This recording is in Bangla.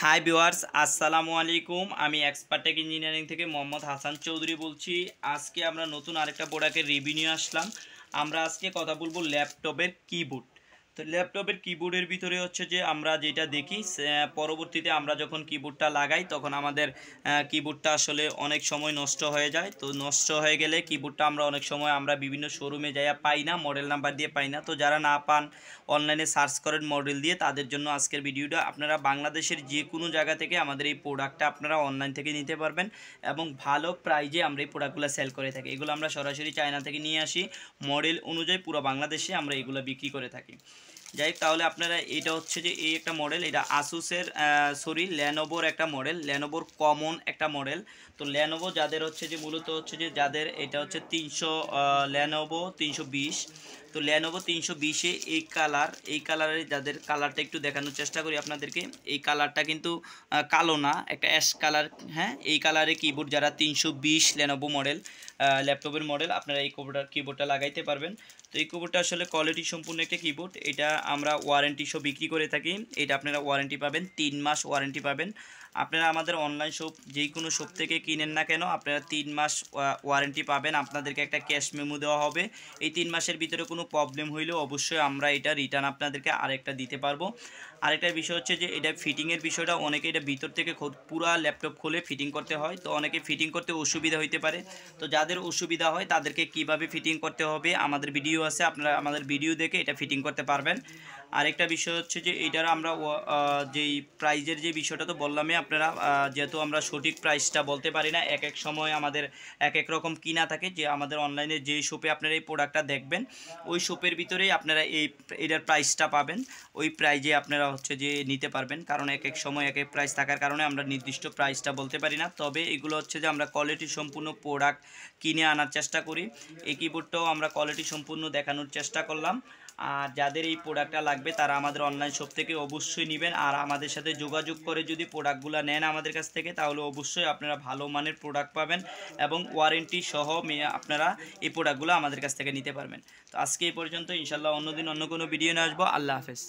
হাই ভিউয়ার্স, আসসালামু আলাইকুম। আমি এক্সপার্ট টেক ইঞ্জিনিয়ারিং থেকে মোহাম্মদ হাসান চৌধুরী বলছি। আজকে আমরা নতুন আরেকটা প্রোডাক্টের রিভিউ নিয়ে আসলাম। আমরা আজকে কথা বলবো ল্যাপটপের কিবোর্ড। তো ল্যাপটপের কিবোর্ডের ভিতরে হচ্ছে যে আমরা যেটা দেখি পরবর্তীতে আমরা যখন কিবোর্ডটা লাগাই তখন আমাদের কিবোর্ডটা আসলে অনেক সময় নষ্ট হয়ে যায়। তো নষ্ট হয়ে গেলে কিবোর্ডটা আমরা অনেক সময় আমরা বিভিন্ন শোরুমে যাইয়া পাই না, মডেল নাম্বার দিয়ে পাই না। তো যারা না পান অনলাইনে সার্চ করেন মডেল দিয়ে, তাদের জন্য আজকের ভিডিওটা। আপনারা বাংলাদেশের যে কোনো জায়গা থেকে আমাদের এই প্রোডাক্টটা আপনারা অনলাইন থেকে নিতে পারবেন এবং ভালো প্রাইজে আমরা এই প্রোডাক্টগুলো সেল করে থাকি। এগুলো আমরা সরাসরি চায়না থেকে নিয়ে আসি, মডেল অনুযায়ী পুরো বাংলাদেশে আমরা এগুলো বিক্রি করে থাকি। যাই তাহলে আপনারা, এটা হচ্ছে যে এই একটা মডেল, এটা আসুসের ল্যানোভোর একটা মডেল, ল্যানোভোর কমন একটা মডেল। তো ল্যানোভো যাদের হচ্ছে যে মূলত হচ্ছে যে যাদের এটা হচ্ছে ল্যানোভো 320। তো ল্যানোভো 320-এ এই কালারের যাদের কালারটা একটু দেখানোর চেষ্টা করি আপনাদেরকে। এই কালারটা কিন্তু কালো না, একটা অ্যাশ কালার। হ্যাঁ, এই কালারে কিবোর্ড যারা 320 ল্যানোভো মডেল ল্যাপটপের মডেল, আপনারা এই কিবোর্ডটা লাগাইতে পারবেন। তো এই কিবোর্ডটা আসলে কোয়ালিটি সম্পূর্ণ একটা কিবোর্ড। এটা আমরা ওয়ারেন্টি সহ বিক্রি করে থাকি। এটা আপনারা ওয়ারেন্টি পাবেন, 3 মাস ওয়ারেন্টি পাবেন। আপনারা আমাদের অনলাইন শপ যেই কোনো শপ থেকে কিনেন না কেন, আপনারা 3 মাস ওয়ারেন্টি পাবেন। আপনাদেরকে একটা ক্যাশ মেমো দেওয়া হবে। এই 3 মাসের ভিতরে কোনো প্রবলেম হইলেও অবশ্যই আমরা এটা রিটার্ন আপনাদেরকে আরেকটা দিতে পারবো। আরেকটা বিষয় হচ্ছে যে এটা ফিটিংয়ের বিষয়টা, অনেকে এটা ভিতর থেকে পুরা ল্যাপটপ খুলে ফিটিং করতে হয়। তো অনেকে ফিটিং করতে অসুবিধা হইতে পারে। তো যাদের অসুবিধা হয় তাদেরকে কিভাবে ফিটিং করতে হবে আমাদের ভিডিও আছে, আপনারা আমাদের ভিডিও দেখে এটা ফিটিং করতে পারবেন। আরেকটা বিষয় হচ্ছে যে এটার আমরা যেই প্রাইজের যে বিষয়টা তো বললামই, আপনারা যেহেতু আমরা সঠিক প্রাইসটা বলতে পারি না, এক এক সময় আমাদের এক এক রকম কিনা থাকে। যে আমাদের অনলাইনে যেই শপে আপনারা এই প্রোডাক্টটা দেখবেন ওই শপের ভিতরেই আপনারা এটার প্রাইসটা পাবেন। ওই প্রাইজে আপনারা হচ্ছে যে নিতে পারবেন, কারণ এক এক সময় এক এক প্রাইস থাকার কারণে আমরা নির্দিষ্ট প্রাইসটা বলতে পারি না। তবে এগুলো হচ্ছে যে আমরা কোয়ালিটি সম্পূর্ণ প্রোডাক্ট কিনে আনার চেষ্টা করি। এই কিবোর্ডটাও আমরা কোয়ালিটি সম্পূর্ণ দেখানোর চেষ্টা করলাম। আর যাদের এই প্রোডাক্টটা লাগবে তারা আমাদের অনলাইন শপ থেকে অবশ্যই নেবেন। আর আমাদের সাথে যোগাযোগ করে যদি প্রোডাক্টগুলো নেন আমাদের কাছ থেকে, তাহলে অবশ্যই আপনারা ভালো মানের প্রোডাক্ট পাবেন এবং ওয়ারেন্টি সহ আপনারা এই প্রোডাক্টগুলো আমাদের কাছ থেকে নিতে পারবেন। তো আজকে এই পর্যন্ত, ইনশাল্লাহ অন্যদিন অন্য কোনো ভিডিও নিয়ে আসবো। আল্লাহ হাফেজ।